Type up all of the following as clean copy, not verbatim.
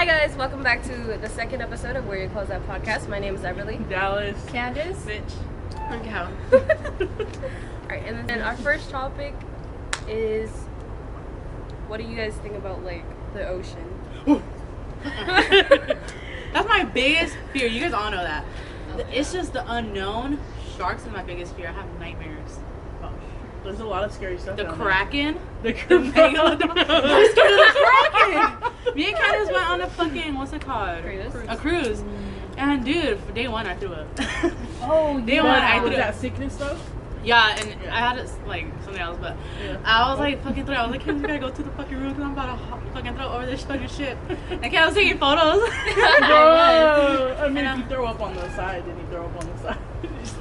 Hi guys, welcome back to the second episode of WhereYoClothesAt podcast. My name is Everlie. Dallas. Candice. Mitch. And Cal. Alright, and then our first topic is, what do you guys think about, like, the ocean? That's my biggest fear. You guys all know that. It's just the unknown. Sharks is my biggest fear. I have nightmares. There's a lot of scary stuff. The Kraken. The Kraken. I'm scared of the Kraken. Me and Candice went on a fucking, what's it called? Cruise. A cruise. And dude, for day one I threw up. Oh, Day one I threw Was up. that sickness stuff? Yeah, and I had it like something else, but I was like fucking throw. I was like, Kim, we gotta go to the fucking room because I'm about to fucking throw over this fucking ship. And Kim was taking photos. Bro, I mean, if you throw up on the side, then you throw up on the side.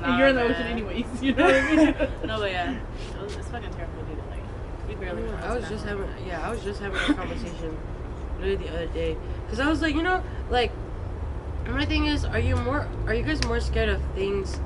Nah, You're in the man. ocean anyways. You know what I mean? No, but yeah, it's fucking terrible, dude. Like, we barely. I was just having a conversation literally the other day, because I was like, like, my thing is, are you guys more scared of things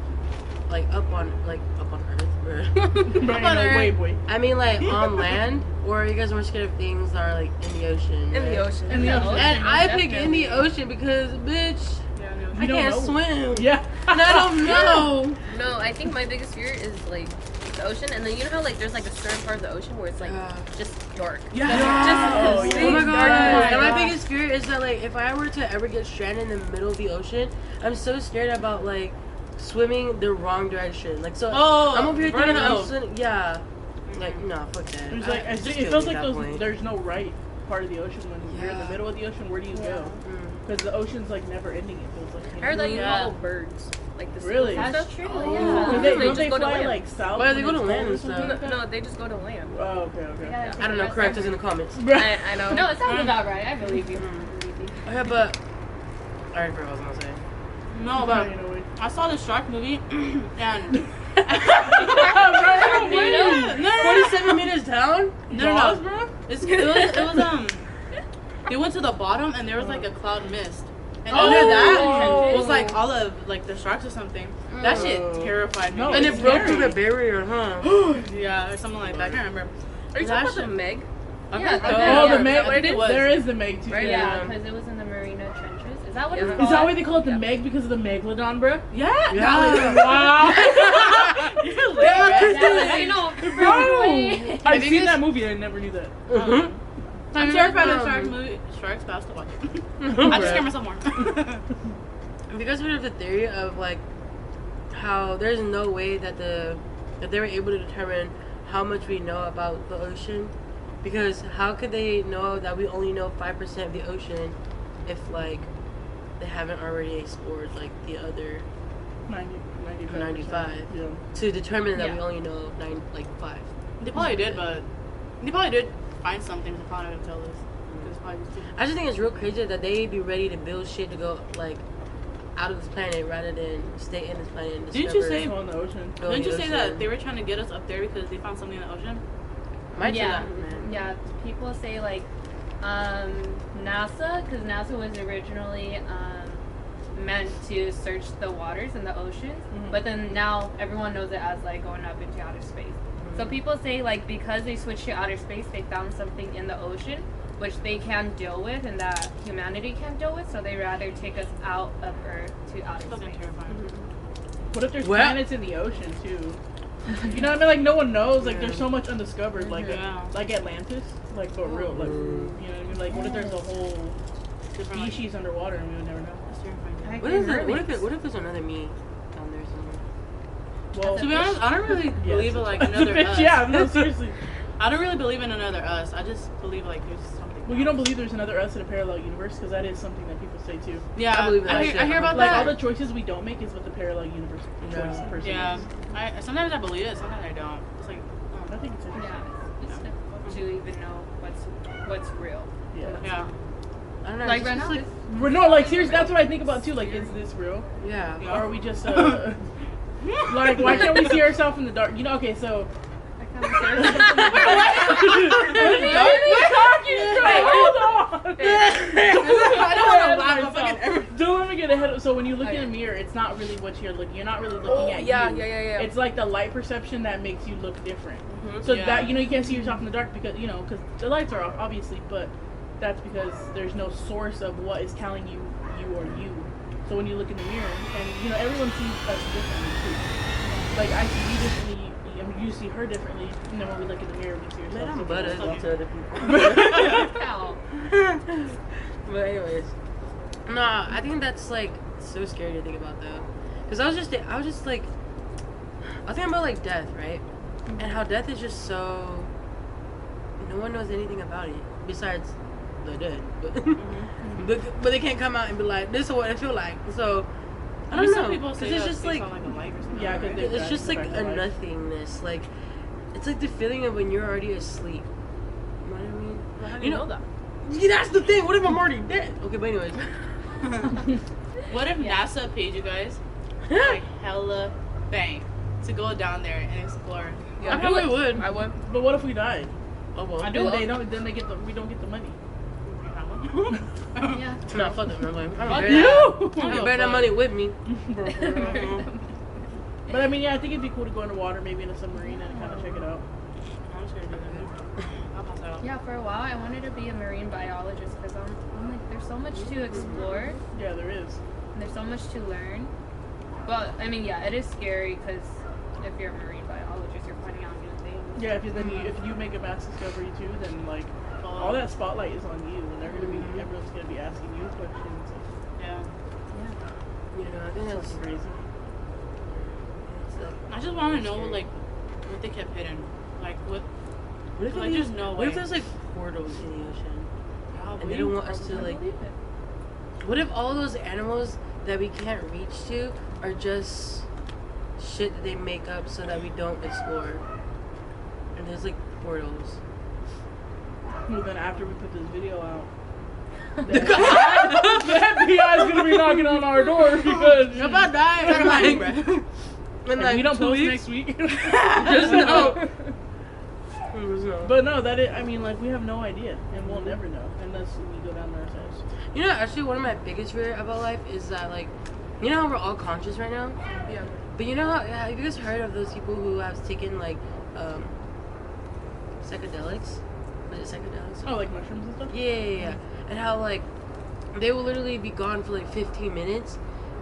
like up on Earth, bro? Up on Earth. Wait. I mean, like on land, or are you guys more scared of things that are like in the ocean? In the ocean. In the ocean. And I pick in the ocean because, bitch, Yeah, no. I don't can't know. swim. Yeah. And I don't know. No, I think my biggest fear is, like, the ocean. And then you know how, like, there's, like, a certain part of the ocean where it's, like, just dark. Yeah. Just Oh, yeah. Oh my god! dark. And my biggest fear is that, like, if I were to ever get stranded in the middle of the ocean, I'm so scared about, like, swimming the wrong direction. Like, so I'm over here thinking I'm swimming. Yeah. Like, no, fuck that. There's like, Just it kill feels me like at that point. there's no right part of the ocean when you're in the Yeah. middle of the ocean. Where do you go? Because the ocean's like never ending. It feels like. I heard that you Yeah. follow birds. Like, the Really? seals and That's stuff. true. Do Yeah. they, They don't just they go to fly land. like south? Why do they when go to it's land cold and or something stuff? like that? No, they just go to land. Oh, okay. I don't know. Correct us in the comments. I know. No, it sounds about right. I believe you. Okay, but alright, what I was gonna say. No, but I saw the shark movie, and No, 47 minutes down? no. It was They went to the bottom and there was like a cloud mist, and under that was like all of like the sharks or something. That shit terrified me. No, And it's it broke scary. through the barrier, huh? Yeah, or something like that. I can't remember. Are you That talking about the shit- Meg? Yeah, Oh, the I Meg. think it was. There is the Meg too. Right, Yeah, because it was in the Marina trenches. Is that what it's Yeah. called? Is that why they call it the Meg, because of the megalodon, bro? Yeah. Yeah. Wow. You're lit, man. Yeah, I know. Bro, I've think seen it's- that movie. I never knew that. I'm terrified of sharks, but I'll still watch it. I just scare myself more. Have you guys heard of the theory of like how there's no way that they were able to determine how much we know about the ocean? Because how could they know that we only know 5% of the ocean if like they haven't already explored like the other 95 Yeah. to determine that Yeah. we only know 5? They probably did, but they probably did find something to probably not tell us. Because probably just I just think it's real crazy that they be ready to build shit to go like out of this planet rather than stay in this planet and Didn't discover. you say- On the ocean. go in Didn't you the say ocean. that they were trying to get us up there because they found something in the ocean? Might say Yeah. that, man. Yeah, people say like NASA, because NASA was originally meant to search the waters in the oceans, but then now everyone knows it as like going up into outer space. So people say like because they switched to outer space, they found something in the ocean which they can deal with and that humanity can't deal with, so they rather take us out of Earth to outer Fucking space. terrifying. What if there's Well- planets in the ocean too? You know what I mean? Like no one knows. Like there's so much undiscovered. Like Yeah. like Atlantis. Like for real. Like you know what I mean? Like what if there's a whole Different, like, species underwater and we would never know? that's terrifying. What if there's another me down there somewhere? Well, To be honest, I don't really yes. believe in like another us. Yeah, no, seriously. I don't really believe in another us. I just believe like there's something. Well, you don't believe there's another us in a parallel universe because that is something that people say too. Yeah, I believe in that I shit. hear about Like that. all the choices we don't make is what the parallel universe choice person Yeah, makes. sometimes I believe it, sometimes I don't. It's like, I think it's interesting. Yeah, it's difficult to even know what's real. Yeah. yeah. I don't know. Like it's right just now, like, Well, no, like seriously, that's what I think about too. Like, is this real? yeah. Or are we just like, why can't we see ourselves in the dark? You know, okay, so. I kind of say Hold on. I don't want to laugh, but fucking Don't let me get ahead of. So when you look in a mirror, it's not really what you're looking. You're not really looking at yeah, you. yeah. It's like the light perception that makes you look different. Mhm. So Yeah. that you can't see yourself in the dark because because the lights are off, obviously. But that's because there's no source of what is telling you are you. So when you look in the mirror, and everyone sees us differently too. Like I see you differently, you see her differently, and then when we look in the mirror, we see yourself. Man, I'm buttered to other people. Ow. But anyways, no, I think that's like so scary to think about though, because I was just like, I was thinking about like death, right? And how death is just so, no one knows anything about it besides the dead, but they can't come out and be like, this is what I feel like. So I don't know, Some people say it's that just based like, on, like a light or something. Yeah, right? it's just like a nothingness. Like it's like the feeling of when you're already asleep. You know what I mean? Well, how do you know that? Yeah, that's the thing. What if I'm already dead? Okay, but anyways. What if NASA paid you guys like hella bang to go down there and explore? Yeah, I probably would. I would. But what if we died? Oh well. I do. They don't. Then we don't get the money. Yeah. No, fuck them. I'm like, I Fuck don't you! bear that. I bear that money with me. But I mean, yeah, I think it'd be cool to go in the water, maybe in a submarine, and kind of check it out. I'm just gonna do that. I'll pass out. Yeah, for a while I wanted to be a marine biologist because I'm like, there's so much to explore Yeah, there is. and there's so much to learn. But I mean, yeah, it is scary because if you're a marine biologist, you're finding out new things. Yeah, if you make a mass discovery too, then like all that spotlight is on you, and everyone's gonna be asking you questions. Yeah. You know, I think that's That's crazy. I just want to know like what they kept hidden. Like what? What if Like, there's no What if way. there's like portals in the ocean, How and they don't want us to like? Believe it. What if all those animals that we can't reach to are just shit that they make up so that we don't explore? And there's like portals. Well, then after we put this video out, the FBI is gonna be knocking on our door because If I die, I'm like, in if like we don't 2 post weeks, next week. just know. But no, I mean, like we have no idea, and we'll never know unless we go down there ourselves. You know, actually, one of my biggest fear about life is that, like, you know how we're all conscious right now? Yeah. But you know how, have you guys heard of those people who have taken, like, psychedelics? Was it psychedelics? Oh, like mushrooms and stuff. Yeah. And how, like, they will literally be gone for, like, 15 minutes,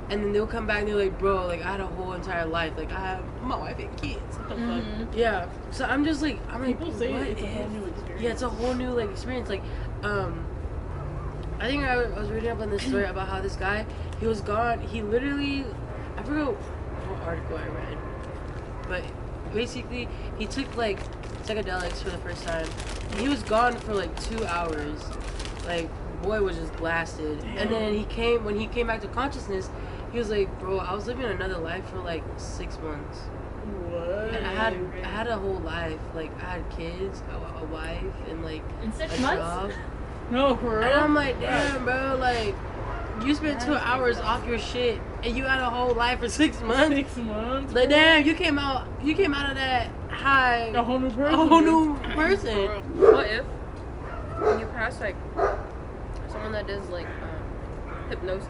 and then they'll come back and they're like, bro, like, I had a whole entire life. Like, I have my wife and kids. What the fuck? Yeah. So I'm just like, People say what it's a whole if- new experience. Yeah, it's a whole new like experience. Like, I think I was reading up on this story about how this guy, he was gone. He literally, I forgot what article I read, but basically he took like psychedelics for the first time. And he was gone for like 2 hours. Like, boy was just blasted. And then when he came back to consciousness, he was like, bro, I was living another life for like 6 months. What? And I had a whole life. Like, I had kids, a wife, and like In 6 a months? job. No, for real. And I'm like, damn, bro, like, you spent 2 hours off your shit, and you had a whole life for 6 months. 6 months. Like, damn, you came out of that high, A whole new person. a whole new person. What if you pass like someone that does like hypnosis,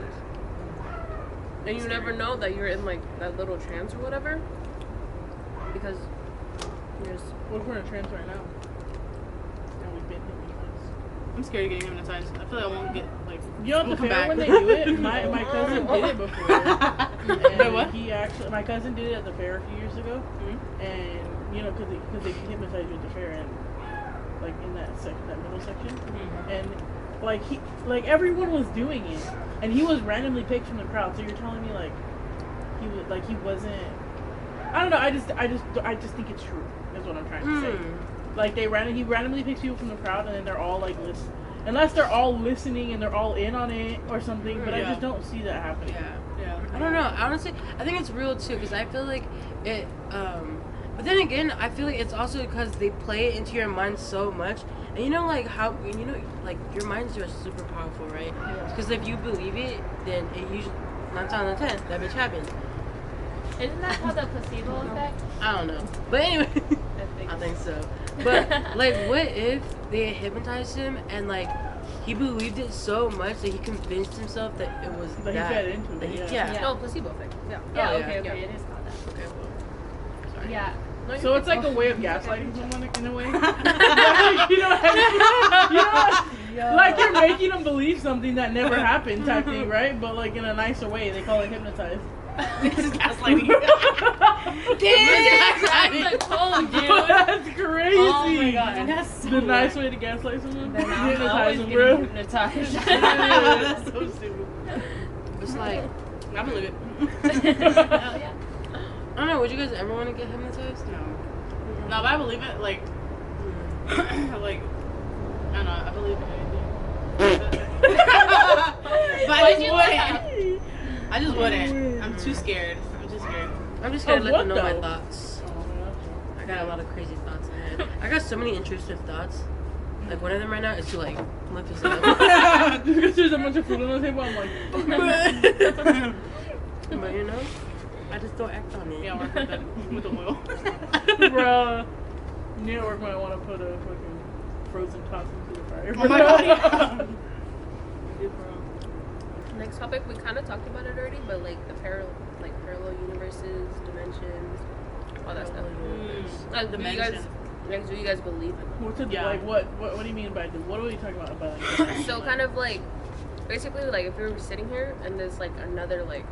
and you never know that you're in like that little trance or whatever, because you're just What if we're in a trance right now? And we've been hypnotized. I'm scared of getting hypnotized. I feel like I won't get like. You know, at the We'll come fair back. when they do it, my cousin did it before. And Wait, what? my cousin did it at the fair a few years ago, Mhm. and you know, because they hypnotize you at the fair, and like in that middle section, and like everyone was doing it, and he was randomly picked from the crowd. So you're telling me he wasn't. I don't know. I just think it's true. Is what I'm trying to say. Like he randomly picks people from the crowd, and then they're all like listen. Unless they're all listening and they're all in on it or something, but I Yeah. just don't see that happening. Yeah. I don't know. Honestly, I think it's real too, because I feel like it. But then again, I feel like it's also because they play it into your mind so much, and you know, like how like your mind's just super powerful, right? Yeah. Because if you believe it, then it usually 9 times out of 10 that bitch happens. Isn't that called the placebo effect? I don't know, but anyway, I think so. But like, what if they hypnotized him and like he believed it so much that he convinced himself that it was That he fed into that it, he- yeah. yeah. no placebo effect. Yeah. Yeah, Oh, okay, yeah. it is called that. Okay, well, sorry. Yeah. No, So you're it's like a way of gaslighting someone in a way. You know, Like you're making them believe something that never happened type thing, right? But like in a nicer way. They call it hypnotized. This is gaslighting. That's a cold, dude. That's crazy. Oh my god. That's so The nice weird. way to gaslight someone? Then I'm Hypnotize always them, getting bro. hypnotized. That's so stupid. It's like, I believe it. Hell yeah. I don't know. Would you guys ever want to get hypnotized? No. No, but I believe it. Like, like, I don't know. I believe in anything. But I Why'd just you wouldn't. I just wouldn't. I'm too scared. I'm too scared. I'm just gonna Of let what, them know my though? thoughts. I got a lot of crazy thoughts in my head. I got so many intrusive thoughts. Like one of them right now is to like lift this up. Just because there's a bunch of food on the table, I'm like, But you know, I just don't act on it. Yeah, work with the oil. bruh. New York might want to put a fucking frozen tots into the fire. Oh my god, yeah. Next topic, we kind of talked about it already, but like the parallel universes, dimensions, all that stuff. Like, do you guys believe in them? What's it, Yeah. like, what do you mean by what are we talking about like, So kind of like, basically like if we were sitting here and there's like another like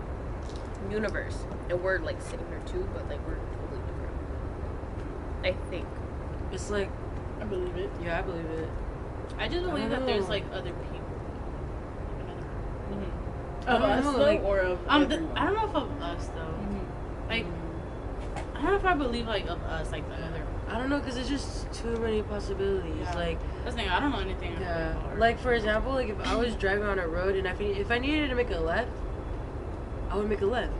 universe and we're like sitting here too, but like we're totally different. I think. It's like, I believe it. yeah, I believe it. I just believe that there's like other people. Of I don't us know, though, like- or of I everyone? don't know if of us though. Like, I don't know if I believe like of us, like the other. I don't know, cause it's just too many possibilities. Yeah. Like, That's the thing. I don't know anything. yeah, about art. like for example, like if I was driving on a road and if I needed to make a left, I would make a left.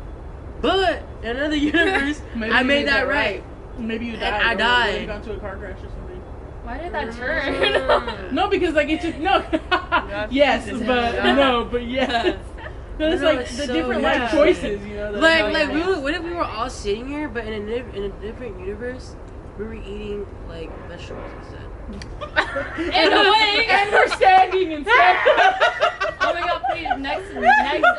But in another universe, Maybe I you made did that that right. Maybe you And died. I or died. You got into a car crash or something. Why did that turn? No, because like it just no. Yes, but no, but yes. Because No, like it's the so different life weird. choices, you know. that- Like what if we were all sitting here, but in a different universe, we were eating like vegetables instead. In a way. and we're standing instead. Oh my god, please, next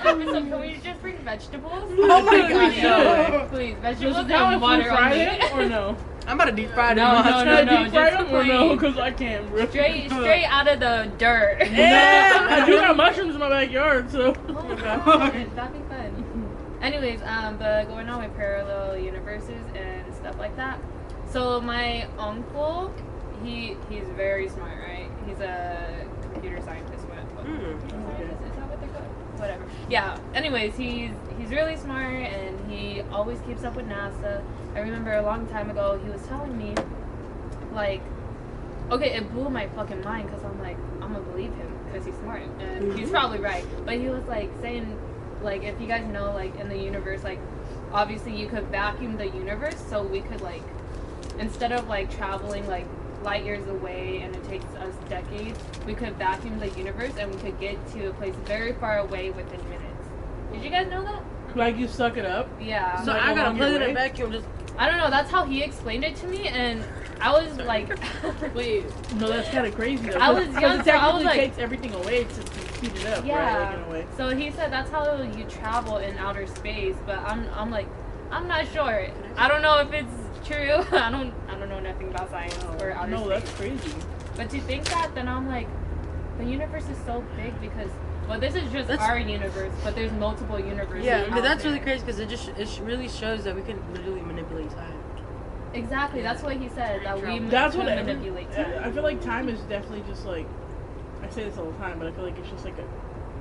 episode, can we just bring vegetables? Oh my god, no. Please, vegetables Does it count and if we water fry on it me. or no? I'm about to deep fry No, them. no, Should I no, deep fry just them or no? plain. Because I can't. Bro. Straight out of the dirt. Yeah. I do got mushrooms in my backyard, so. Oh my god, that'd be fun. Anyways, but going on with parallel universes and stuff like that. So my uncle, he's very smart, right? He's a computer scientist. Scientist? Is that what they're called? Whatever. Yeah. Anyways, he's really smart and he always keeps up with NASA. I remember a long time ago he was telling me, like, okay, it blew my fucking mind because I'm like, I'm gonna believe him because he's smart and he's probably right. But he was like saying, like, if you guys know, like, in the universe, like, obviously you could vacuum the universe, so we could, like, instead of like traveling like light years away and it takes us decades, we could vacuum the universe and we could get to a place very far away within minutes. Did you guys know that? Like you suck it up. Yeah. So Like I gotta along plug your in a way? vacuum. Just I don't know, that's how he explained it to me and I was like Wait, No, that's kind of crazy though. I was Because young, it so I technically was like- takes everything away to speed it up, yeah. right? Like in a way. So he said that's how you travel in outer space, but I'm like, I'm not sure. I don't know if it's true. I don't know nothing about science or outer No, space. that's crazy. But to think that, then I'm like, the universe is so big because, well, this is just our universe, but there's multiple universes. yeah, but out that's there. really crazy because it really shows that we can literally manipulate time. Exactly, that's what he said, that we That's what can manipulate time. I feel like time is definitely just like, I say this all the time, but I feel like it's just like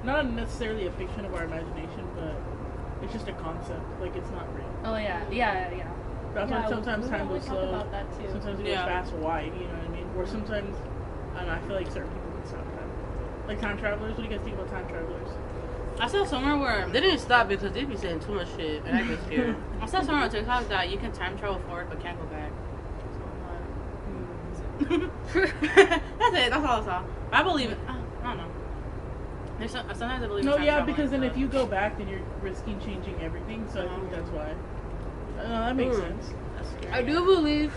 not necessarily a fiction of our imagination, but it's just a concept. Like it's not real. Oh yeah. That's Yeah, why sometimes we time really goes talk slow. about that too. Sometimes it goes Yeah. fast or wide. You know what I mean? Or sometimes, I don't know. I feel like certain people can stop time. Like time travelers. What do you guys think about time travelers? I saw somewhere where They didn't stop because they be saying too much shit, and I get scared. I saw somewhere on TikTok that you can time travel forward but can't go back. So I'm like, that's it. That's all I saw. But I believe it. I don't know. Sometimes I believe. No, in time yeah, travel because and then if stuff. you go back, then you're risking changing everything. So I think that's why. That makes sense. That's scary. I do believe.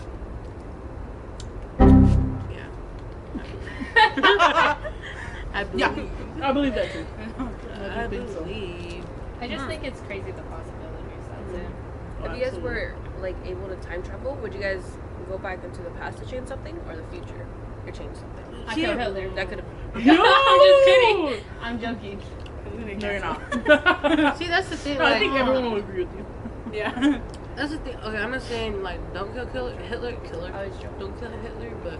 Yeah. I believe. I believe that too. I I think so. believe. I just think it's crazy the possibilities, that's it. If you guys were like able to time travel, would you guys go back into the past to change something or the future to change something? I killed Hitler. That could have. No! I'm just kidding. I'm joking. No, you're not. See, that's the thing. No, Like, I think everyone will agree with you. Yeah. that's the thing. Okay, I'm not saying like don't kill Hitler. I was joking. Don't kill Hitler, but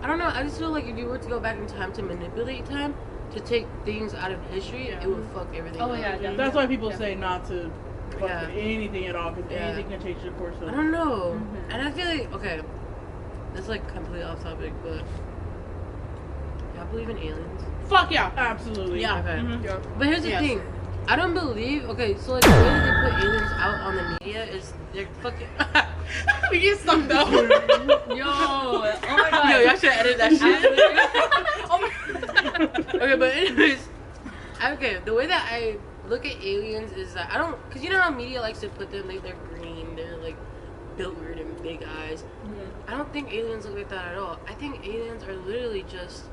I don't know. I just feel like if you were to go back in time to manipulate time to take things out of history, it would fuck everything. Oh, up. yeah, definitely. That's why people say not to fuck Yeah. with anything at all, because Yeah. anything can change the course of. I don't know, and I feel like okay, that's like completely off topic, but y'all believe in aliens? Fuck yeah. Absolutely. Yeah. Okay. Mhm. Yeah. But here's the Yes. thing. I don't believe. Okay, so like the way that they put aliens out on the media is they're fucking. We get stuck though. Yo, oh my god. Yo, y'all should edit that shit. Oh my. Okay, but anyways, okay. The way that I look at aliens is that I don't, cause you know how media likes to put them like they're green, they're like built weird and big eyes. I don't think aliens look like that at all. I think aliens are literally just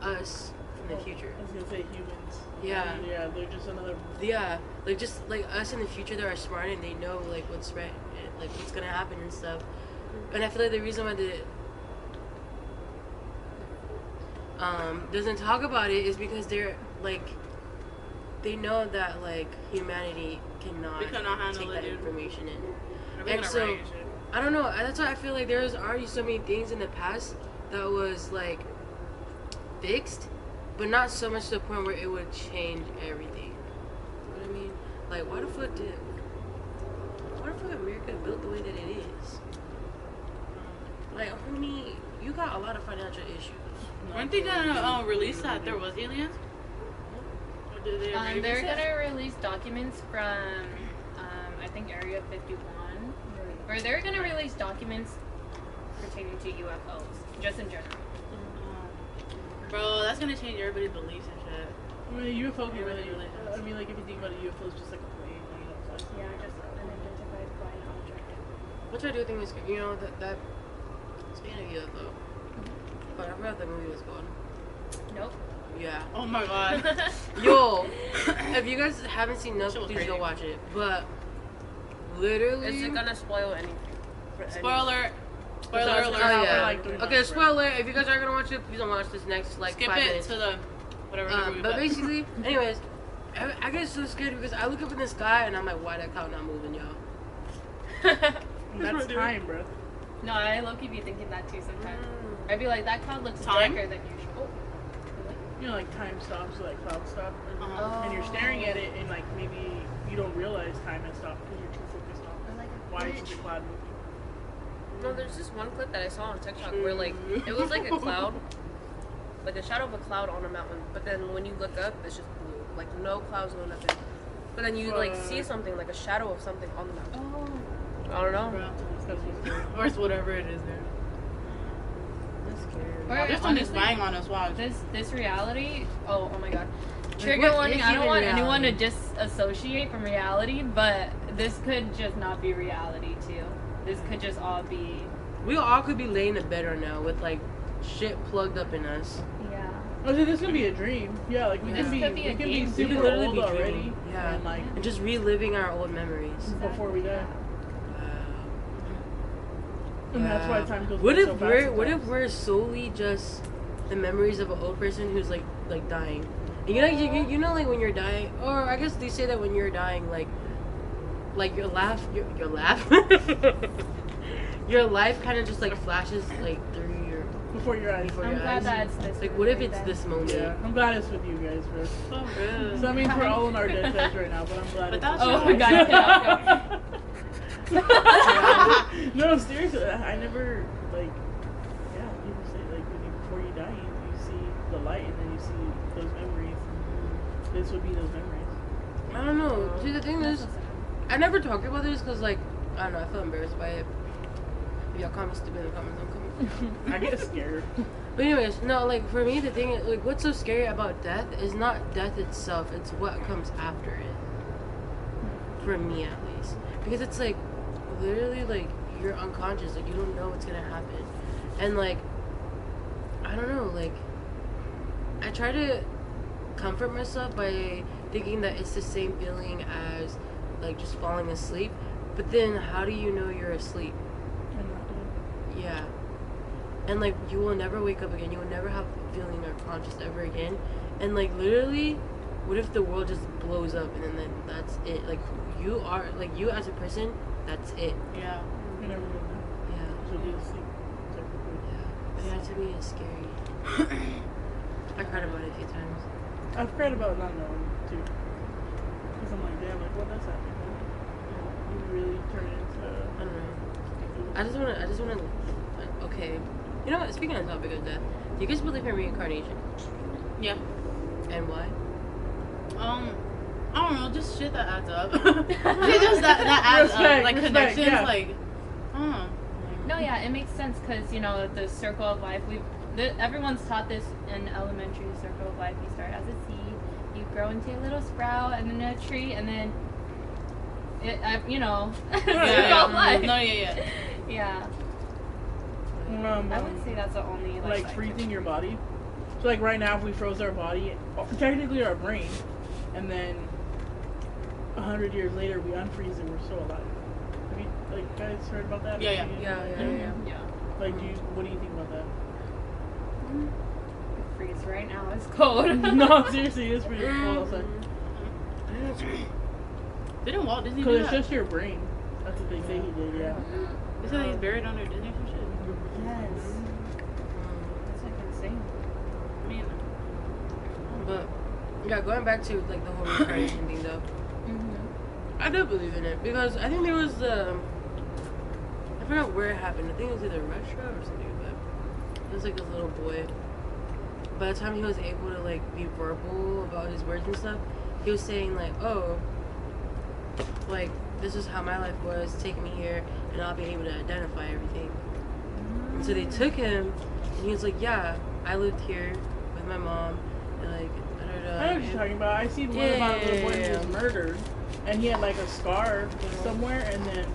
us in the future. I was gonna say humans. Yeah. Yeah, they're just another. Yeah, like just like us in the future that are smart and they know like what's right, like what's gonna happen and stuff. And I feel like the reason why the doesn't talk about it is because they're like they know that like humanity cannot We cannot handle take it, that dude. information in. We're And gonna so write shit. I don't know. That's why I feel like there's already so many things in the past that was like fixed, but not so much to the point where it would change everything. You know what I mean? Like, why the fuck America built the way that it is? Like, homie, you got a lot of financial issues. Weren't they gonna release that there was aliens? Or did they already They're release it? gonna release documents from, I think Area 51, or they're gonna release documents pertaining to UFOs, just in general. Bro, that's gonna change everybody's beliefs and shit. I mean, a UFO can really. Really I mean, like if you think about it, UFO is just like a plane, you know. It's like, Yeah, just unidentified flying object. Which I do think is, you know, that speaking of UFO, but I forgot that movie was called. Nope. Yeah. Oh my god. Yo, if you guys haven't seen Nope, Shit was please crazy. go watch it. But literally, Is it gonna spoil anything? For any- Spoiler. Spoiler That's alert. not- Oh yeah. like 3 Okay, months, spoiler. If you guys are gonna watch it, please don't watch this next like Skip 5 it minutes. to the whatever. number we But got. basically, anyways, I get so scared because I look up in the sky and I'm like, why that cloud not moving, y'all? That's time, bro. No, I low-key be thinking that too sometimes. I'd be like, that cloud looks Time? darker than usual. You know, like time stops, like cloud stop, Uh-huh. and you're staring at it, and like maybe you don't realize time has stopped because you're too focused on why is the cloud moving. No, there's this one clip that I saw on TikTok where like it was like a cloud, like a shadow of a cloud on a mountain. But then when you look up, it's just blue, like no clouds, no nothing. But then you like see something like a shadow of something on the mountain. Oh. I don't know. Bro. That's what's there. Or it's whatever it is there. That's scary. Or This one is honestly, spying on us. Watch. This reality. Oh my god. Like, Trigger what warning. is I don't even want anyone to reality? disassociate from reality, but this could just not be reality too. This could just all be. We all could be laying in bed right now with like shit plugged up in us. Yeah. Oh, so this could be a dream. Yeah, like we This can be, could be we a can be game. We super could literally old be already, dreaming. Yeah. and like And just reliving our old memories. before we die. Wow. And that's why Wow. time goes What by if so fast what if sometimes. we're solely just the memories of an old person who's like dying? And you know you know like when you're dying, or I guess they say that when you're dying, like your laugh your life kind of just like flashes like through your before your eyes? before I'm your glad eyes. that it's this. Like what if movie it's then. this moment? Yeah, I'm glad it's with you guys, bro. So good. So I mean, we're all in our deathbeds right now, but I'm glad. But it's that's with Oh you my guys. god. No, seriously, I never like. Yeah, people say like before you die, you see the light, and then you see those memories. And this would be those memories. I don't know. See, the thing is, I never talk about this because like I don't know. I feel embarrassed by it. If y'all comment stupid in the comments, I'm coming. I get scared. But anyways, no, like for me, the thing, like what's so scary about death is not death itself; it's what comes after it. For me, at least, because it's like literally like you're unconscious, like you don't know what's gonna happen, and like I don't know, like I try to comfort myself by thinking that it's the same feeling as like just falling asleep. But then, how do you know you're asleep? I'm not doing Yeah. and like you will never wake up again. You will never have feeling or conscious ever again. And like literally, what if the world just blows up and then that's it? Like you are, like you as a person, that's it. Yeah. You never know. Yeah. She'll be asleep. Yeah. That to me is scary. I cried about it a few times. I've cried about not knowing too. Because I'm like, damn, like what does happen? You really turn into. I don't know. I just wanna. Okay. You know what? Speaking on the topic of death, do you guys believe in reincarnation? Yeah. And why? I don't know, just shit that adds up. Just that adds up, like connections, yeah. like, No, yeah, it makes sense because the circle of life. Everyone's taught this in elementary. Circle of life. You start as a seed, you grow into a little sprout, and then a tree, and then circle of life. No, yeah. Yeah. I would say that's the only like freezing your body. So like right now, if we froze our body, technically our brain, and then 100 years later we unfreeze and we're still alive. Have you like guys heard about that? Yeah. Like, what do you think about that? Freeze right now. It's cold. No, seriously, it's pretty cold outside. Didn't Walt Disney do Because that? it's just your brain. That's what they say he did. Yeah. They said he's buried under Disney or some shit. Yes. That's like insane. I mean, But yeah, going back to like the whole reincarnation thing though, I do believe in it because I think there was I forgot where it happened. I think it was either Russia or something, but it was like this little boy. By the time he was able to like be verbal about his words and stuff, he was saying like, oh, like this is how my life was. Take me here, and I'll be able to identify everything. And so they took him, and he was like, yeah, I lived here with my mom, and like, I know what you're talking about. I see one about a little boy who was murdered, and he had like a scar somewhere, and then,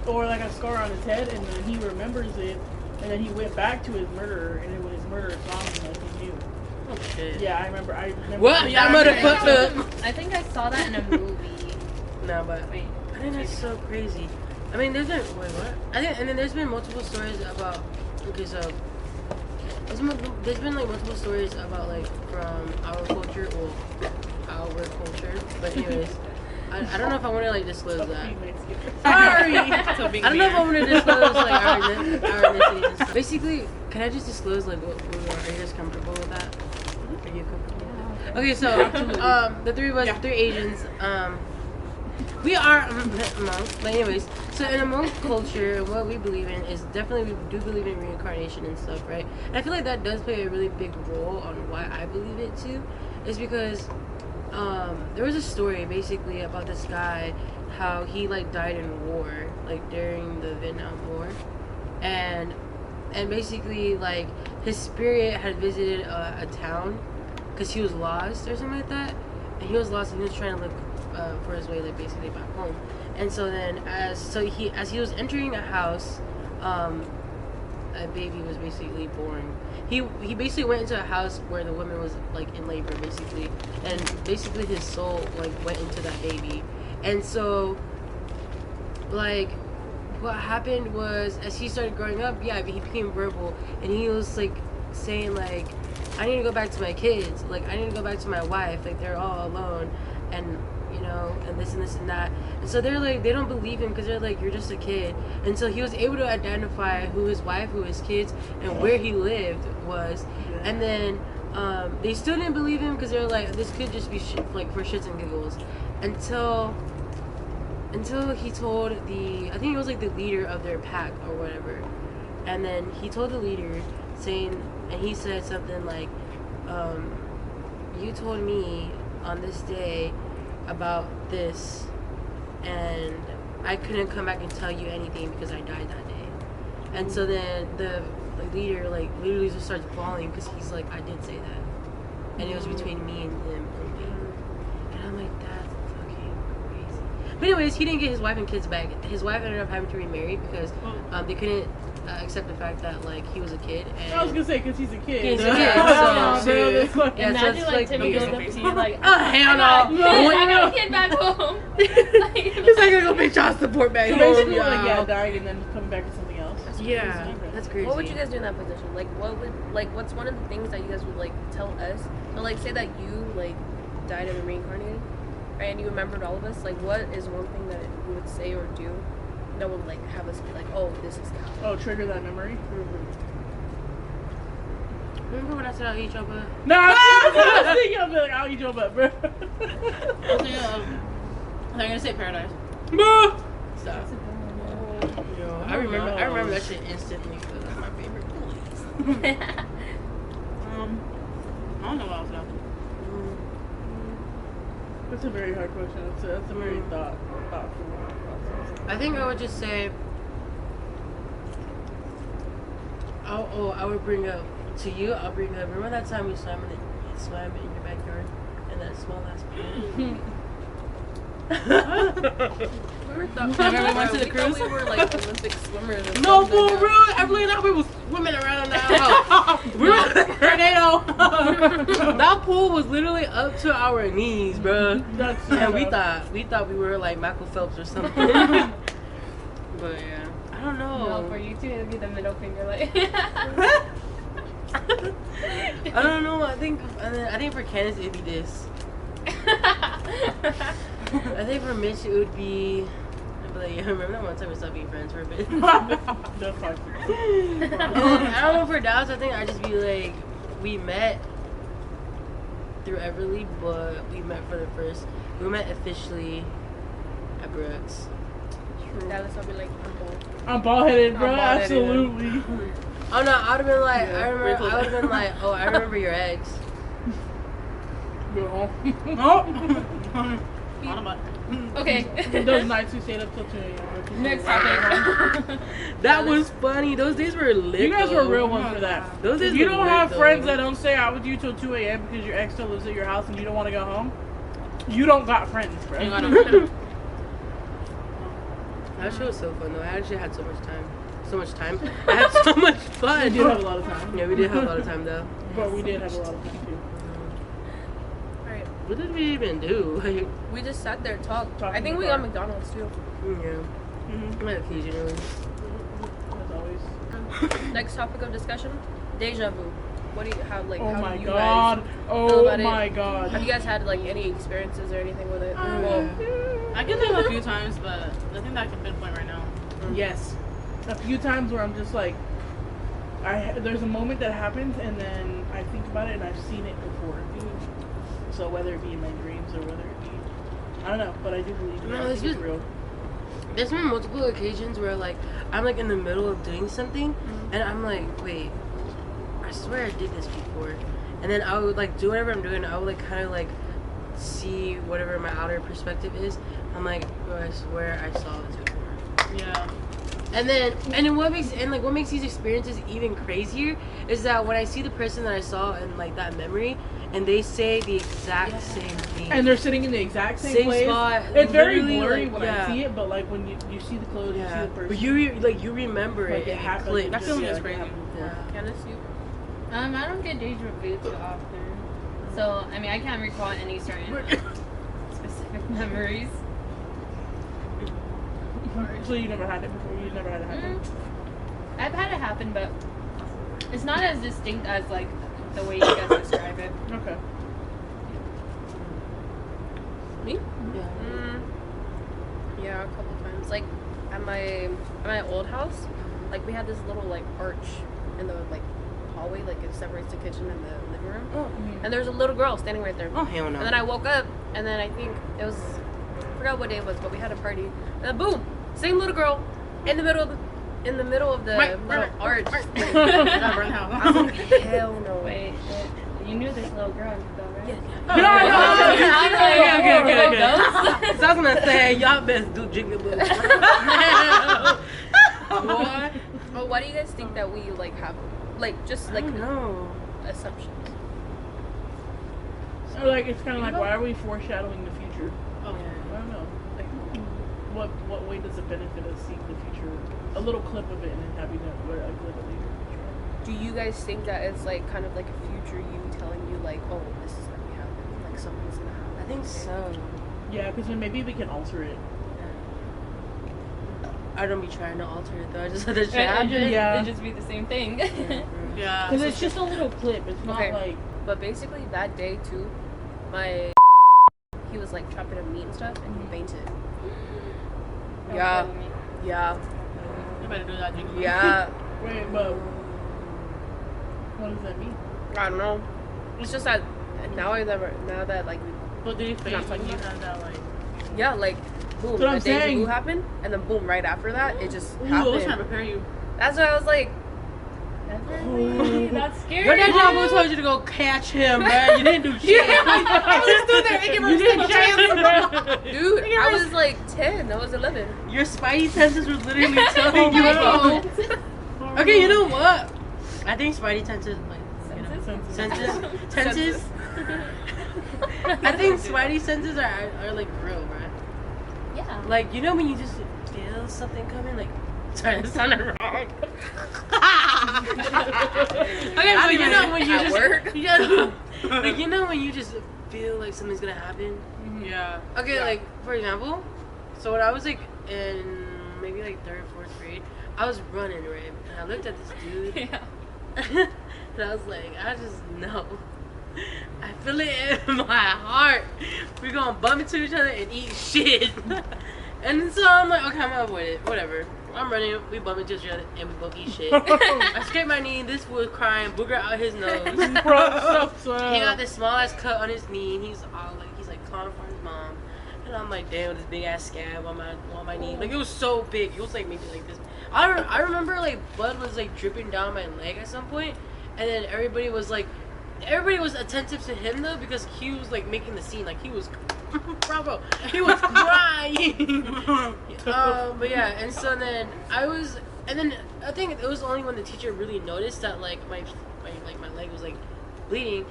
or like a scar on his head, and then he remembers it, and then he went back to his murderer, and when his murderer saw him, like he knew. Oh shit. Yeah, I remember. What? Yeah, I I think I saw that in a movie. No, but Wait. I think that's so crazy. I mean, there's been what? I think, and then there's been multiple stories about. Okay, so there's been like multiple stories about like from our culture or our culture. But anyways, I don't know if I want to like disclose that. Sorry, I don't know if I want to disclose like our ethnicity and stuff. Basically, can I just disclose like what we are? Are you guys comfortable with that? Are you comfortable? Yeah. Okay, so the three of us, three Asians, we are Hmong. But anyways, so in Hmong culture, what we believe in is definitely we do believe in reincarnation and stuff, right? And I feel like that does play a really big role on why I believe it too, is because there was a story basically about this guy, how he like died in war, like during the Vietnam War, and basically like his spirit had visited a town because he was lost or something like that, and he was lost and he was trying to look for his way like basically back home. And so then as he was entering a house, a baby was basically born. He basically went into a house where the woman was like in labor basically, and basically his soul like went into that baby. And so like what happened was as he started growing up, he became verbal, and he was like saying like, I need to go back to my kids, like I need to go back to my wife, like they're all alone, and you know, and this and this and that. And so they're like, they don't believe him because they're like, you're just a kid. And so he was able to identify who his wife, who his kids, and where he lived was. And then they still didn't believe him because they're like, this could just be like for shits and giggles. Until he told I think it was like the leader of their pack or whatever. And then he told the leader saying, and he said something like, you told me on this day about this, and I couldn't come back and tell you anything because I died that day. And so then the leader like literally just starts bawling because he's like, I did say that, and it was between me and him only. And I'm like, that's fucking crazy. But anyways, he didn't get his wife and kids back. His wife ended up having to remarry because they couldn't accept the fact that like he was a kid. And I was gonna say because he's a kid. He's a kid. Imagine like Timmy goes up to you like, oh hell no! I got a kid back home. He's like gonna go pay child support back So home. basically, like, dying and then coming back to something else. Yeah. That's crazy. What would you guys do in that position? Like, what's one of the things that you guys would, like, tell us? So, like, say that you, like, died and reincarnated, right? And you remembered all of us. Like, what is one thing that you would say or do that would, like, have us be like, oh, this is Cal? Oh, trigger that memory? Remember when I said I'll eat your butt? No, I was thinking of it, like, I'll eat your butt, bro. I'm gonna say paradise. Stop. Yo, I remember that shit instantly because that's my favorite place. I don't know what else though. That's a very hard question. That's a very thoughtful process. I think I would just say, I would bring up to you. I'll bring up. Remember that time we swam in your backyard in that small ass pool? We went to the cruise? We were like Olympic swimmers. Or No, something for like real. Everlie and I, we was swimming around that house. We were tornado. That pool was literally up to our knees, bro. And we thought we were like Michael Phelps or something. But yeah, I don't know. No, for you two, it'd be the middle finger, like. I don't know. I think for Candice it'd be this. I think for Mitch it would be. I'd be like, yeah, remember that one time we stopped being friends for a bit? That's fine. I don't know for Dallas. I think I'd just be like, we met through Everlie, but we met officially at Brooks. Dallas, I'll be like, I'm bald. I'm bald-headed, bro. I'm bald-headed. Absolutely. Oh no, I would have been like, Yeah, I would have been like, oh, I remember your ex. Go home. Okay. Those nights we stayed up till 2 a.m. Next topic. That was funny. Those days were lit. You guys though. were real ones for that. Those days If you were don't lit, have though. friends that don't stay out with you till 2 a.m. because your ex still lives at your house and you don't want to go home, you don't got friends, bro. That shit was so fun though. I actually had so much time. I had so much fun. We did have a lot of time. Yeah, we did have a lot of time though. But we did have a lot of time too. Alright. What did we even do? Like, We just sat there and talked. Talking I think in the we got car. McDonald's too. yeah. Occasionally. As always. Next topic of discussion: deja vu. What do you how like? Oh how my do you god. Guys feel Oh about my it? god. Have you guys had like any experiences or anything with it? Well, I can think of a few times, but nothing that I can pinpoint right now. Yes. A few times where I'm just like, there's a moment that happens and then I think about it and I've seen it before. So whether it be in my dreams or whether it be, I don't know, but I do believe it. No, I think it's real. There's been multiple occasions where like I'm like in the middle of doing something and I'm like, wait, I swear I did this before. And then I would like do whatever I'm doing. I would like kind of like see whatever my outer perspective is. I'm like, oh, I swear I saw this before. Yeah. And then what makes these experiences even crazier is that when I see the person that I saw in like that memory and they say the exact same thing. And they're sitting in the exact same place. spot. It's very literally, blurry like, when I see it, but like when you see the clothes, you see the person. But you remember like it. it happened. clicks. That feeling is it crazy. happened before. Yeah. Candice, you? I don't get deja vu too often. So, I mean, I can't recall any certain specific memories. So you never had it before? You never had it happen? I've had it happen, but it's not as distinct as, like, the way you guys describe it. Okay. Me? Yeah. Yeah, a couple times. Like at my old house, like we had this little like arch in the like hallway, like it separates the kitchen and the living room. Oh, And there's a little girl standing right there. oh hell no. And then I woke up, and then I think it was, I forgot what day it was, but we had a party. And then boom, same little girl in the middle of the little arch. That burnt I out. was like, hell no. Wait, you knew this little girl, though, right? Okay. So I was gonna say, y'all best do jingle bells. What? But why do you guys think that we like have like just like no assumptions? So like it's kind of like, why are we foreshadowing the future? Oh. I don't know. Like, what way does it benefit us seeing the future? A little clip of it and then having a clip of the future. Do you guys think that it's like kind of like a future you telling you like, oh, this is gonna be happening, like something's gonna happen? I think so. Yeah, because then maybe we can alter it. I don't be trying to alter it though. I just let the shit happen. Yeah. It'd just be the same thing. Yeah. Because it's just a little clip. It's not Okay. like. But basically that day too, my he was like chopping up meat and stuff, and he fainted. Don't Yeah. play with me. Yeah. You better do that, Jingle. Yeah. Wait, but. What does that mean? I don't know. It's just that now that like But did you face Not when you talking had that, like... yeah, like boom, But I'm the deja saying- vu happened, and then boom, right after that, it just Ooh, I was trying to happened. prepare you. That's why I was like, Everlie, that's scary. Your dad probably told you to go catch him, man. You didn't do shit. I was just doing that. You didn't chance, bro. dude, I was like 10, I was 11. Your spidey senses were literally telling you. Oh. Okay, you know what? I think spidey senses, like, Senses? senses. I think spidey senses are like real, right? Yeah. Like, you know when you just feel something coming, like, sorry, that sounded wrong. Okay, but you know when you At just work? yeah, like you know when you just feel like something's gonna happen. Yeah. Okay, like for example, so when I was like in maybe like 3rd or 4th grade, I was running, right, and I looked at this dude, Yeah. and I was like, I just know. I feel it in my heart. We're gonna bump into each other and eat shit. And so I'm like, okay, I'm gonna avoid it. Whatever. I'm running, we bump into each other, and we both eat shit. I scraped my knee, this was crying, booger out his nose. He got this small ass cut on his knee, and he's like calling for his mom. And I'm like, damn, this big ass scab on my knee. Like, it was so big. It was like maybe like this. I remember like blood was like dripping down my leg at some point, and then everybody was attentive to him though, because he was like making the scene, like he was bravo, he was crying. But yeah, and so then I think it was only when the teacher really noticed that like my leg was like bleeding.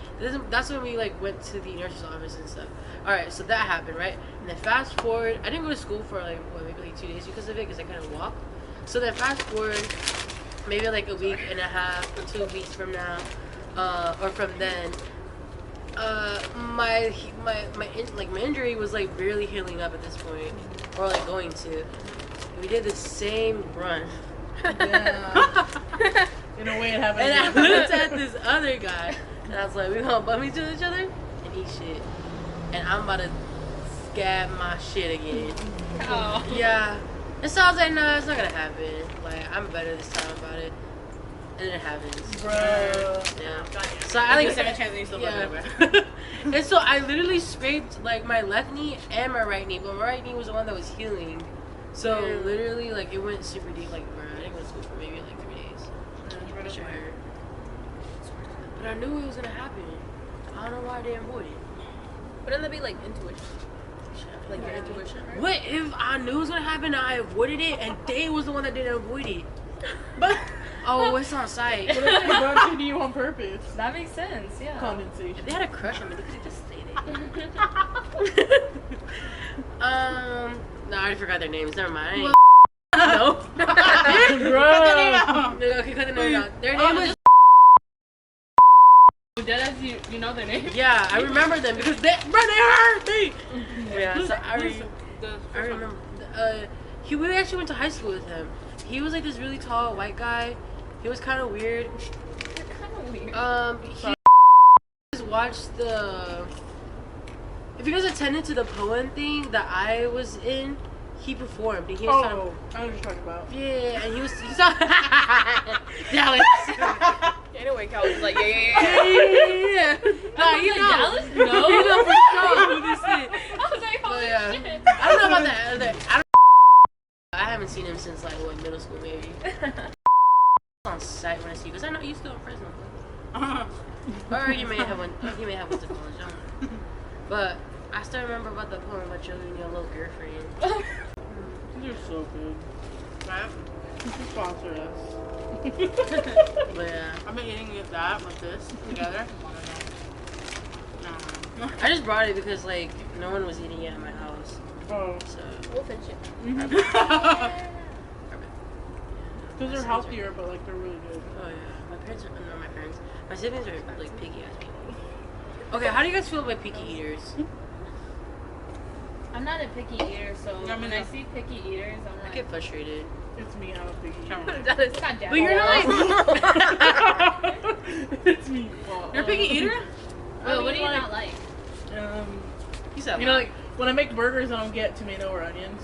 That's when we like went to the nurse's office and stuff. All right, so that happened, right? And then fast forward, I didn't go to school for like maybe like 2 days because of it, because I kind of walked. So then fast forward, maybe like a week and a half, 2 weeks from now. Or from then, my injury was like barely healing up at this point, or like going to. We did the same run. Yeah. In a way, it happened. And I looked at this other guy, and I was like, "We gonna bump into each other and eat shit," and I'm about to scab my shit again. Oh. Yeah. And so I was like, "No, it's not gonna happen. Like, I'm better this time about it." And it happens. Bro. Yeah. So I like second chance and you still yeah. love it. And so I literally scraped like my left knee and my right knee, but my right knee was the one that was healing. So literally, like, it went super deep. Like, bro, I didn't go to school for maybe like 3 days. That shit hurt. But I knew it was gonna happen. I don't know why I didn't avoid it. Wouldn't that be like intuition? Like your intuition, right? What if I knew it was gonna happen and I avoided it, and they was the one that didn't avoid it? But Oh, it's on site. what if they bumped into you on purpose? That makes sense, yeah. Condensation. If they had a crush on me, they could just stay there. No, I already forgot their names. Never mind. No. Bro. Okay, cut the name out. Their name was. Deadass, you know their name? Yeah, I remember them because they hurt me. Yeah, so I remember. We actually went to high school with him. He was like this really tall white guy. He was kind of weird. You're kind of weird. He just watched the. If you guys attended to the poem thing that I was in, he performed. And he was Oh, I know what you're talking about. yeah, and he was Dallas. Anyway, Cal was like, Yeah. Nah, you know. Dallas? No. You know for sure who this is. I was like, But holy yeah, shit. I don't know about that. I haven't seen him since like what, middle school maybe. On site when I see you, because I know you still in Fresno. Or you may have one. You may have one to college. But I still remember about the poem about you and your little girlfriend. These are so good. Right? You should sponsor us. But yeah, I've been eating that with this together. I just brought it because like no one was eating it at my house, Oh. so. we'll finish it. Because they're healthier, but like they're really good. Oh yeah, my parents are not my parents. My siblings are like picky ass people. Okay, how do you guys feel about picky eaters? I'm not a picky eater, so Yeah, me when I neither. see picky eaters, I'm I like, get frustrated. It's me. I'm a picky eater. That is God damn But you're not. It's me. You're a picky eater. Well, what do you not like? You said. You know, like when I make burgers, I don't get tomato or onions.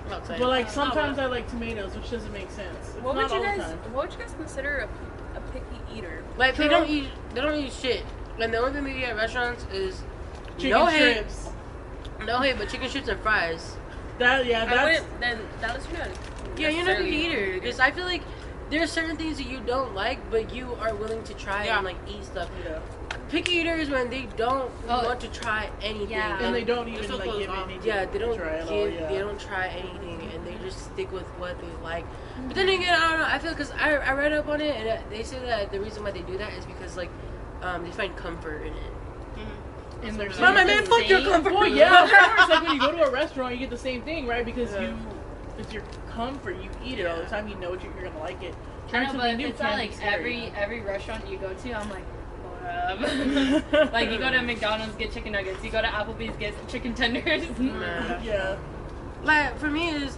But like sometimes I like tomatoes, which doesn't make sense. It's What would not you all the guys? time. What would you guys consider a picky eater? Like they don't eat shit. Like the only thing they eat at restaurants is Chicken strips. no hate, but chicken strips and fries. I That's wouldn't. Then that lets you know. Yeah, you're not a picky eater because I feel like there are certain things that you don't like, but you are willing to try and like eat stuff. yeah. Picky eaters when they don't want to try anything. Yeah. And they don't even so like close give off. anything. Yeah, they don't try at give, all, yeah. they don't try anything, and they just stick with what they like. But then again, I don't know. I feel because I read up on it, and they say that the reason why they do that is because like they find comfort in it. And they're Mama, saying- man, fuck your comfort. Well, yeah, of course. Like when you go to a restaurant, you get the same thing, right? Because it's your comfort. You eat it all the time. You know you're gonna like it. I Trying know, something but new it's not can like be scary. every restaurant you go to, I'm like, what up? Like you go to McDonald's, get chicken nuggets. You go to Applebee's, get chicken tenders. Yeah. Like for me, is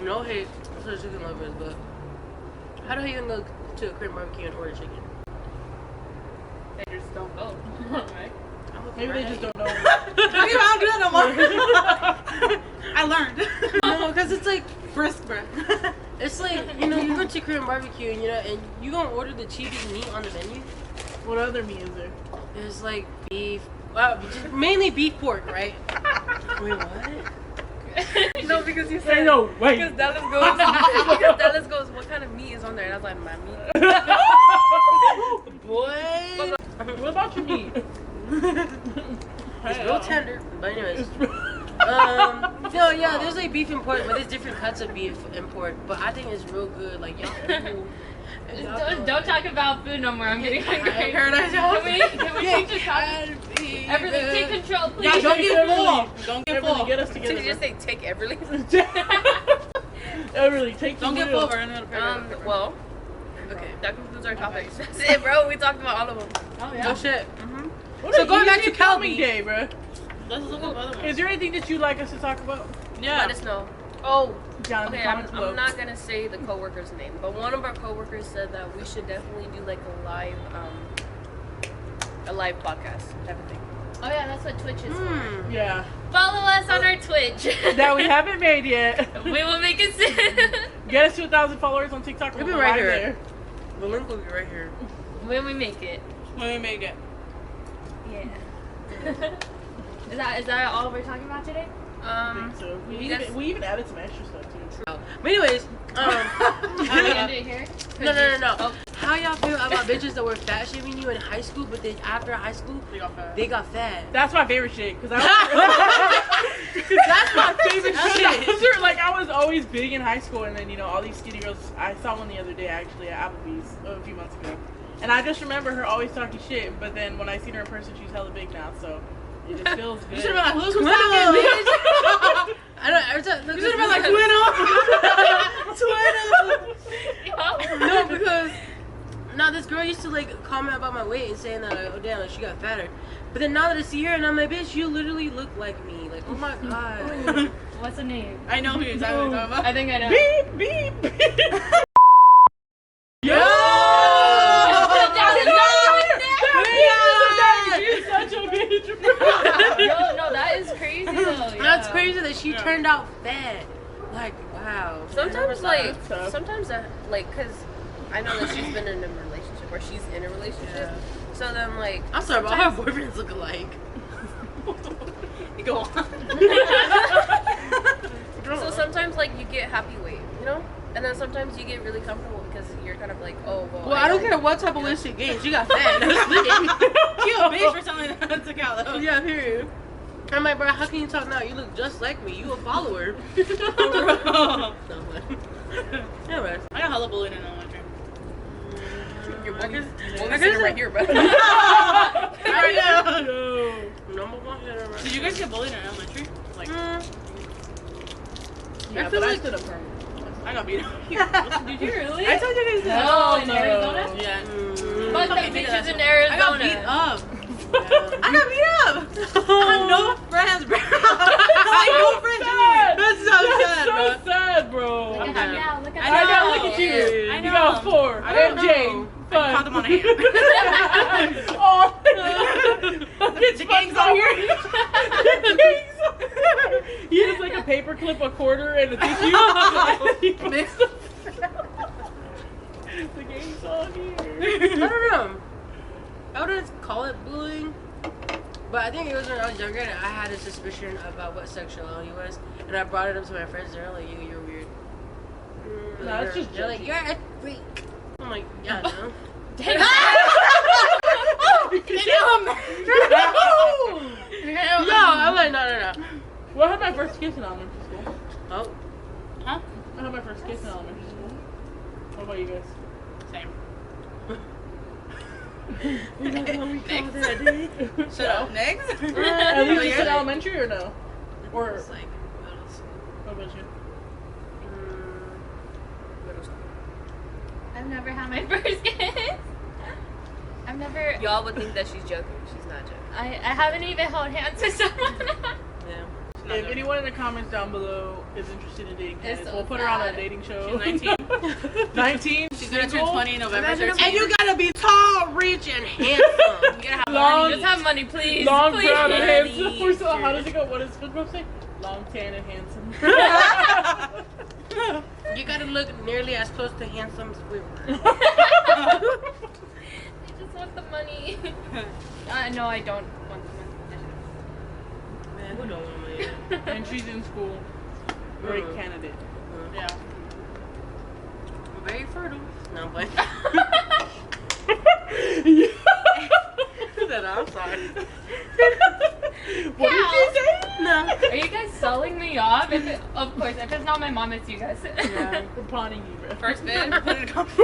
no hate for chicken lovers, but how do you even go to a Korean barbecue and order chicken? They just don't go. Right? Maybe they just don't know. I don't do that no more. I learned. No, because it's like Brisk, bro. it's like you know you go to Korean barbecue and and you gonna order the cheapest meat on the menu. What other meat is there? There's like beef, just mainly beef pork, right? Wait, what? No, because you Say said. no, wait. Because Dallas goes. Because Dallas goes. What kind of meat is on there? And I was like, my meat. Boy, What about your meat? it's real tender. But anyways, no, yeah, there's like beef and pork, but there's different cuts of beef and pork. But I think it's real good. Like y'all. Don't talk about food no more. I'm getting hungry. Paradise Can we change the topic? Everything, take control, please. Yeah, don't get Everly. full. Don't get Everly, full. get us Did together. you just say take Everly? Everly, take the Don't get wheel. full. We're in another Well, okay, that concludes our topics. That's it, bro. We talked about all of them. Oh Oh shit. What So are going you back to filming Calbee. day, bro. Let's look up other ones. Is there anything that you'd like us to talk about? Yeah. Let us know. Oh, Down in the okay. I'm comments below. not gonna say the coworker's name, but one of our coworkers said that we should definitely do like a live podcast type of thing. Oh yeah, that's what Twitch is for. Yeah. Follow us on our Twitch. That we haven't made yet. We will make it soon. Get us to 1,000 followers on TikTok. We'll We'll be go right live here. there. The link will be right here. When we make it. When we make it. Yeah. Is that all we're talking about today? I think so. you guys- We even added some extra stuff too. But anyways, Are we end it here? no. Oh. How y'all feel about bitches that were fat shaming you in high school, but then after high school they got fat? That's my favorite shit. Cause That's my favorite shit. I was always big in high school, and then all these skinny girls. I saw one the other day actually at Applebee's a few months ago, and I just remember her always talking shit. But then when I seen her in person, she's hella big now, so it just feels good. You should have been like, who's Twinno. talking, bitch? I don't. Every time, You should have been like, Twinno. No, because now this girl used to like comment about my weight and saying that oh damn, like, she got fatter. But then now that I see her and I'm like, bitch, you literally look like me. Like, oh my god. What's the name? I know who you're talking about. I think I know. Beep beep beep. Yo! You're such a bitch. Yo, no, that is crazy though. Yeah. That's crazy that she turned out fat. Like, wow. Sometimes, That's tough. cause I know that she's been in a relationship or she's in a relationship. So then, like, I'm sorry, but our boyfriends look alike. You go on. so sometimes like you get happy weight, and then sometimes you get really comfortable because you're kind of like, oh well. Well, I don't care what type of weight she gained. She got fat. That's lit. She a bitch for something that took out though. Yeah, period. I'm like, bro, how can you talk now? You look just like me. You a follower. Bro. No, but anyways. I got hella bullied in elementary. Your I book guess- is I guess right here, but I Yo. Number one. Did you guys get bullied in elementary? Like, Yeah, I but feel I like- stood up for him. I got beat up. Did you really? I told you guys that. No, in Arizona? Yeah. Fuck the Fucking beat bitches up. in Arizona. I got beat up. I got beat up. I had no friends, bro. I had no friends. Sad. That's so sad, bro. That's so sad, bro. bro. Look at him now. Look at I him. know, look at you. I You know. got 4. I don't MJ. know. I caught them on a hand. Oh, The gang's all here. He has like a paper clip, a quarter, and a tissue. He puts the gang's all here. I don't know. I wouldn't call it bullying, but I think it was when I was younger and I had a suspicion about what sexuality was, and I brought it up to my friends. They're like, "You're weird." Nah, it's just they're like, "You're a freak." I'm like, "Yeah, no." No, I'm like, no. Well, I had my first kiss in elementary school. Oh, Huh? I had my first kiss in elementary school. What about you guys? Same. Next. Shut up. Next. At least you said elementary or no? Or It's like middle school. what about you? Middle school. I've never had my first kiss. I've never. Y'all would think that she's joking. She's not joking. I haven't even held hands with someone. Yeah. If anyone in the comments down below is interested in dating It's Candice, so we'll put her on a sad. dating show. She's 19. 19? She's gonna turn Single? 20 in November Imagine 13th. and you gotta be tall, rich, and handsome. You gotta have Long- money. Just have money, please. Long, please. brown, and Please. handsome. Or so, how does it go? What does SpongeBob say? Long, tan, and handsome. You gotta look nearly as close to handsome as we were. I just want the money. No, I don't want the money. Man, who don't want money? And she's in school. Great candidate. Yeah. Very fertile. No, I'm playing. I'm sorry. What did you say? No. Are you guys selling me off? Of course, if it's not my mom, it's you guys. Yeah, we're pawning you, bro. First bid. Put it in the comments.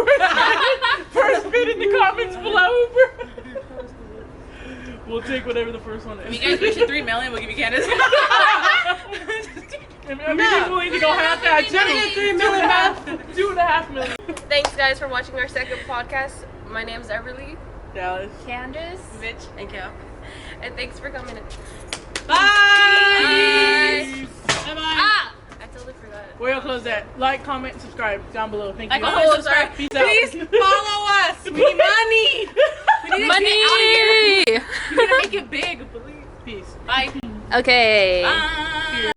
First bid in the comments below, bro. We'll take whatever the first one is. If you guys reach 3 million, we'll give you Candice. I'm willing to go half that. Not even 3 million, man. 2.5 million. Thanks, guys, for watching our second podcast. My name's Everlie, Dallas. Candice. Mitch. And Cal. and thanks for coming. Bye. Peace. Bye. Ah! I totally forgot. Where y'all close at? Like, comment, subscribe down below. Thank you. Like, comment, Oh, subscribe. Peace Please out. follow us. We need money. We need to get out of here. We need to make it big. Please. Peace. Bye. Okay. Bye.